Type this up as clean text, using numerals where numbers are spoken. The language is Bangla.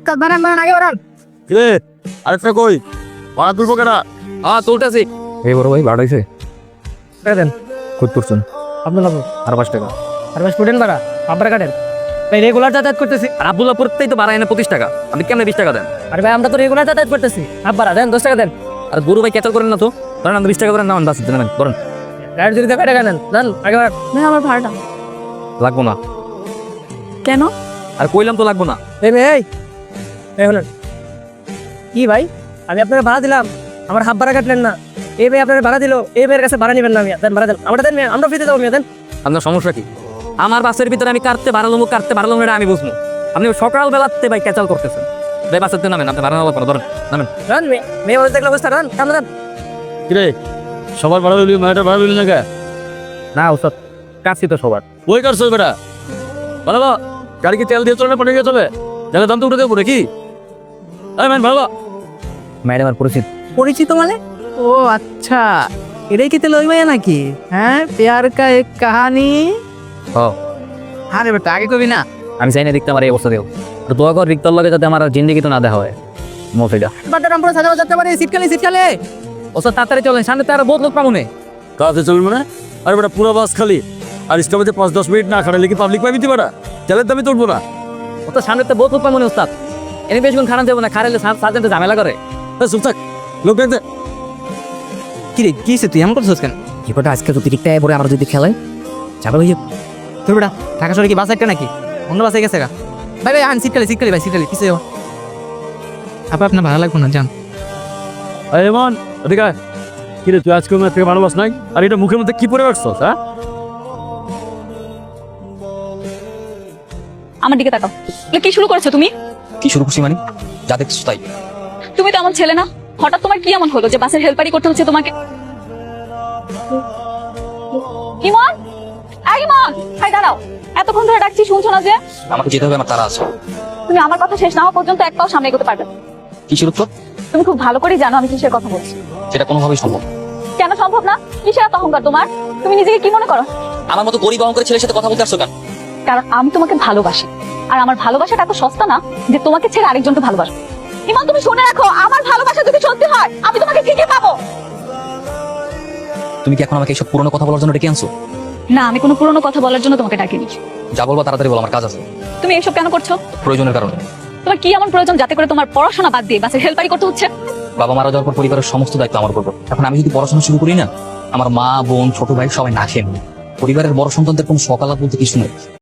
কাজ বানান বানান আগে বানান। কিরে আরেকটা কই ভাড়া তুলবো কেনা? তুলতেছি। এই বড় ভাই ভাড়া হয়েছে দেন কত করছেন? আপনার লাগবে আর 5 টাকা। আর বাস স্টুডেন্ট ভাড়া আপনার কাটেন ভাই, রেগুলার যাতায়াত করতেছি। আর আব্দুল্লাহ পড়তেই তো ভাড়া এনে 25 টাকা, আপনি কেমনে 20 টাকা দেন? আরে ভাই আমরা তো রেগুলার যাতায়াত করতেছি, ভাড়া দেন 10 টাকা দেন। আর গুরু ভাই কেতল করেন না তো, ধরেন আপনি 20 টাকা করেন না, বাস দেন করেন। গাড়ি যদি টাকা টাকা নেন দেন আগে বাড়ান। ভাই আমার ভাড়াটা লাগবো না। কেন? আর কইলাম তো লাগবো না। এই ভাই এই হলেন কি ভাই, আমি আপনাকে ভাড়া দিলাম, আমার হাফ ভাড়া কাটলেন না। এই ভাই আপনার ভাড়া দিল, এই ভাইয়ের কাছে ভাড়া নেবেন না। আমি দেন ভাড়া দেন, আমরা দেন মিয়া, আমরা ফ্রিতে দেবো মিয়া দেন। আপনার সমস্যা কি? আমার বাসের ভিতরে আমি কাটতে ভাড়া লমু এটা আমি বুঝবো। আপনি সকালবেলাতে ভাই ক্যাচাল করতেছেন। ভাই বাসের দিন নামেন, আপনি ভাড়া নেওয়া ধরেন নামেন। রান মেয়ে মেয়ে বলে দেখলে অবস্থা রান কাম রান। কিরে সবার ভাড়া দিলি মায়ের ভাড়া দিলি না কে? না ওস্তাদ, কাটছি তো সবার। ওই কার চলবে বেটা ভালো গাড়ি কি তেল দিয়ে চলে না পানি দিয়ে চলে? তেলের দাম তো উঠে দেবো নাকি? এই ম্যান ভালো ম্যাডাম আর পরিচিত। পরিচিত মানে? ও আচ্ছা, এটাই কি তেল ওই মাইয়া নাকি? হ্যাঁ, প্যার কা এক কাহানি। আরে বেটা আগে কবি না। আমি চাই না দেখতে আমার এই অবস্থা দেও, তো দোয়া কর রিক্তর লাগে যাতে আমার জিন্দিগি তো না দেখা হয় মফিটা। বাটার আমরা সাজানো যেতে পারে শীতকালে। ওস্তাদ তাড়াতাড়ি চলেন, সামনে তো আরো বহুত লোক পাবো না। কাজে চলবে মানে? আরে বেটা পুরো বাস খালি, আর স্টপেজে 5-10 মিনিট না খাটালে কি পাবলিক পাবি তুই বেটা? তেলের দামই তুলবো না। ওস্তাদ সামনে তো বহুত লোক পাবো না ওস্তাদ, এনে বেশিক্ষণ খারাপ যাবো না, খারাইলে সার্জেন্টে ঝামেলা করে। চুপ থাক, লোক দেখতে কি রে কি তুই এমন করছিস কেন? কি কটা আজকে তো টিকটা পরে আমরা যদি খেলাই যাবে হয়ে যাবে। তোর বেটা ঢাকা শহরে কি বাস একটা নাকি? অন্য বাসে গেছে গা। ভাই ভাই আন শীতকালে ভাই শীতকালে পিছিয়ে যাও। আপনার ভালো লাগবো না যান। আরে এমন ওদিকে আয়। কিরে তুই আজকে আমার থেকে ভালোবাস নাই? আর এটা মুখের মধ্যে কি পরে রাখছস? হ্যাঁ আমার দিকে তাকাও। এগুলো কি শুরু করেছো তুমি? কি শুরু করছি মানে? যা দেখছো তাই। তুমি তো আমার ছেলে না, হঠাৎ তোমার কি এমন হলো যে বাসের হেল্পারি করতে হচ্ছে তোমাকে? ইমন, আই ইমন, হাই দাঁড়াও। এতক্ষণ ধরে ডাকছি শুনছো না যে? আমাকে যেতে হবে, আমার তারা আছে। তুমি আমার কথা শেষ না হওয়া পর্যন্ত এক পাও সামনে এগোতে পারবে না। কিসের উত্তর? তুমি খুব ভালো করেই জানো আমি কিসের কথা বলছি। সেটা কোনোভাবেই সম্ভব। কেন সম্ভব না? কিসের এত অহংকার তোমার? তুমি নিজেকে কি মনে করো? আমার মতো গরিব অহংকারী ছেলের সাথে কথা বলতে আসছো কেন? কারণ আমি তোমাকে ভালোবাসি, আর আমার ভালোবাসাটা এত সস্তা না যে তোমাকে ছেড়ে আরেকজনকে ভালোবাসবো। ইমন তুমি শুনে রাখো, আমার ভালোবাসা যদি সত্যি হয় আমি তোমাকে ঠিকই পাবো। তুমি কি এখন আমাকে এইসব পুরনো কথা বলার জন্য ডেকে আনছো? না, আমি কোনো পুরনো কথা বলার জন্য তোমাকে ডাকিনি। যা বলবো তাড়াতাড়ি বলো, আমার কাজ আছে। তুমি এসব কেন করছো? প্রয়োজনের কারণে। তোমার কি এমন প্রয়োজন যাতে করে তোমার পড়াশোনা বাদ দিয়ে বাসের হেল্পারি করতে হচ্ছে? বাবা মারা যাওয়ার পর পরিবারের সমস্ত দায়িত্ব আমার উপর। এখন আমি যদি পড়াশোনা শুরু করি না, আমার মা বোন ছোট ভাই সবাই না খেয়ে নেবে। পরিবারের বড় সন্তানদের কোনো সকালাত বলতে কিছু নেই।